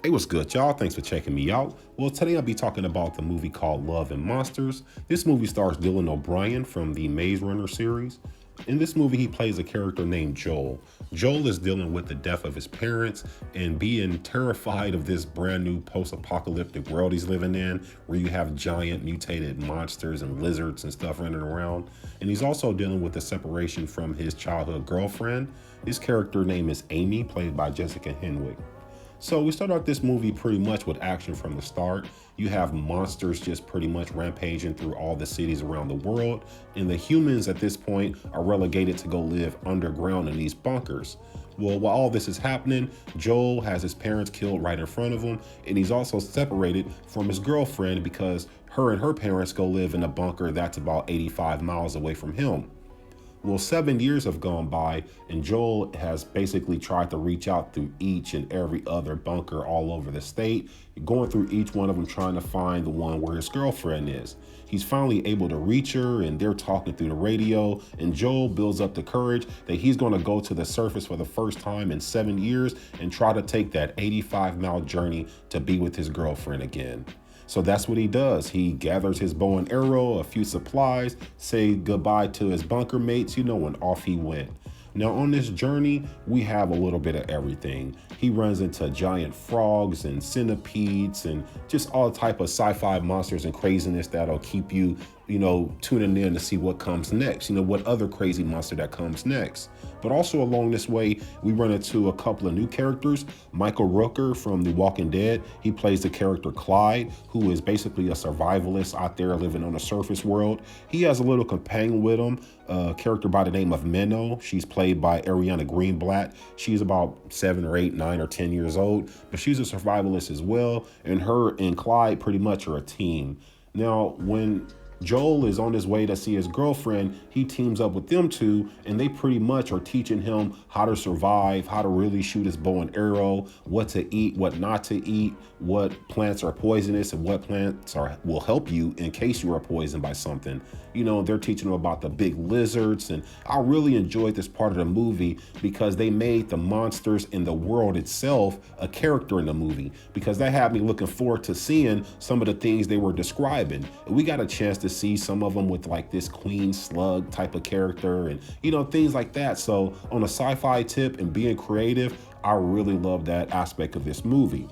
Hey, what's good, y'all? Thanks for checking me out. Well, today I'll be talking about the movie called Love and Monsters. This movie stars Dylan O'Brien from the Maze Runner series. In this movie, he plays a character named Joel. Joel is dealing with the death of his parents and being terrified of this brand new post-apocalyptic world he's living in, where you have giant mutated monsters and lizards and stuff running around. And he's also dealing with the separation from his childhood girlfriend. His character name is Amy, played by Jessica Henwick. So we start out this movie pretty much with action from the start. You have monsters just pretty much rampaging through all the cities around the world, and the humans at this point are relegated to go live underground in these bunkers. Well, while all this is happening, Joel has his parents killed right in front of him, and he's also separated from his girlfriend because her and her parents go live in a bunker that's about 85 miles away from him. Well, 7 years have gone by, and Joel has basically tried to reach out through each and every other bunker all over the state, going through each one of them trying to find the one where his girlfriend is. He's finally able to reach her, and they're talking through the radio, and Joel builds up the courage that he's going to go to the surface for the first time in 7 years and try to take that 85-mile journey to be with his girlfriend again. So that's what he does. He gathers his bow and arrow, a few supplies, say goodbye to his bunker mates, and off he went. Now on this journey, we have a little bit of everything. He runs into giant frogs and centipedes and just all type of sci-fi monsters and craziness that'll keep you, tuning in to see what comes next, what other crazy monster that comes next. But also along this way, we run into a couple of new characters. Michael Rooker from The Walking Dead, he plays the character Clyde, who is basically a survivalist out there living on a surface world. He has a little companion with him, a character by the name of Minnow. She's played by Ariana Greenblatt. She's about 7 or 8, 9 or 10 years old, but she's a survivalist as well. And her and Clyde pretty much are a team. Now, when Joel is on his way to see his girlfriend, he teams up with them two, and they pretty much are teaching him how to survive, how to really shoot his bow and arrow, what to eat, what not to eat, what plants are poisonous and what plants will help you in case you are poisoned by something. They're teaching him about the big lizards, and I really enjoyed this part of the movie because they made the monsters in the world itself a character in the movie, because that had me looking forward to seeing some of the things they were describing. And we got a chance to see some of them with like this queen slug type of character and things like that. So on a sci-fi tip and being creative, I really love that aspect of this movie.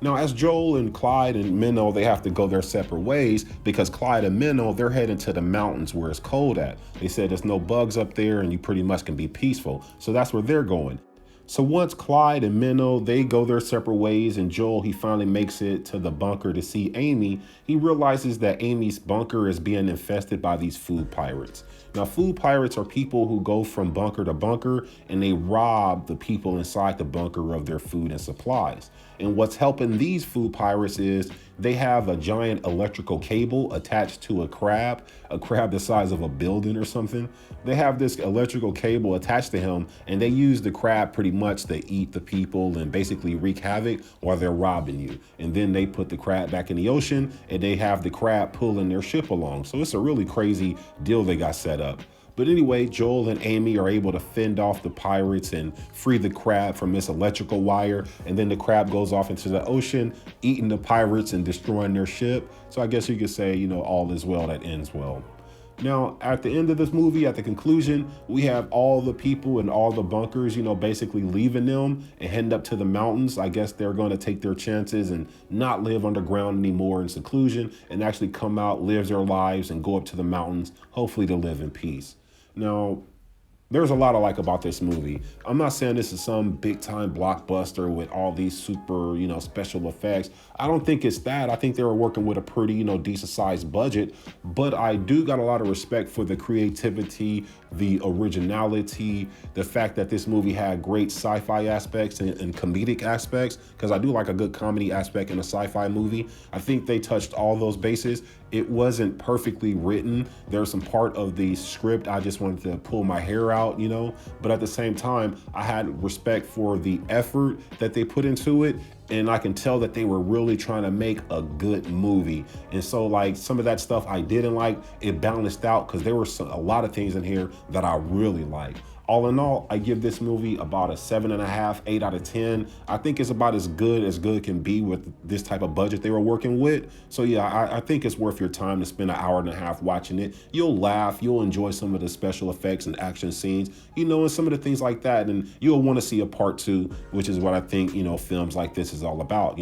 Now, as Joel and Clyde and Minnow, they have to go their separate ways because Clyde and Minnow, they're heading to the mountains where it's cold at. They said there's no bugs up there and you pretty much can be peaceful. So that's where they're going. So once Clyde and Minnow, they go their separate ways, and Joel, he finally makes it to the bunker to see Amy, he realizes that Amy's bunker is being infested by these food pirates. Now, food pirates are people who go from bunker to bunker and they rob the people inside the bunker of their food and supplies. And what's helping these food pirates is they have a giant electrical cable attached to a crab the size of a building or something. They have this electrical cable attached to him, and they use the crab pretty much to eat the people and basically wreak havoc while they're robbing you. And then they put the crab back in the ocean, and they have the crab pulling their ship along. So it's a really crazy deal they got set up. But anyway, Joel and Amy are able to fend off the pirates and free the crab from this electrical wire. And then the crab goes off into the ocean, eating the pirates and destroying their ship. So I guess you could say, all is well that ends well. Now, at the end of this movie, at the conclusion, we have all the people in all the bunkers, basically leaving them and heading up to the mountains. I guess they're going to take their chances and not live underground anymore in seclusion and actually come out, live their lives, and go up to the mountains, hopefully to live in peace. Now, there's a lot I like about this movie. I'm not saying this is some big time blockbuster with all these super, special effects. I don't think it's that. I think they were working with a pretty, decent sized budget, but I do got a lot of respect for the creativity, the originality, the fact that this movie had great sci-fi aspects and comedic aspects, because I do like a good comedy aspect in a sci-fi movie. I think they touched all those bases. It wasn't perfectly written. There's some part of the script I just wanted to pull my hair out, but at the same time, I had respect for the effort that they put into it. And I can tell that they were really trying to make a good movie. And so like some of that stuff I didn't like, it balanced out because there were a lot of things in here that I really liked. All in all, I give this movie about a 7.5, 8 out of 10. I think it's about as good can be with this type of budget they were working with. So yeah, I think it's worth your time to spend an hour and a half watching it. You'll laugh, you'll enjoy some of the special effects and action scenes, and some of the things like that. And you'll want to see a part two, which is what I think, films like this is all about.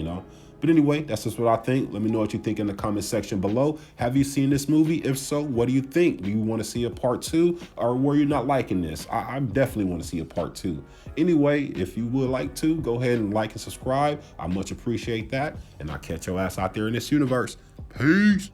But anyway, that's just what I think. Let me know what you think in the comment section below. Have you seen this movie? If so, what do you think? Do you want to see a part two, or were you not liking this? I definitely want to see a part two. Anyway, if you would like to, go ahead and like and subscribe. I much appreciate that. And I'll catch your ass out there in this universe. Peace.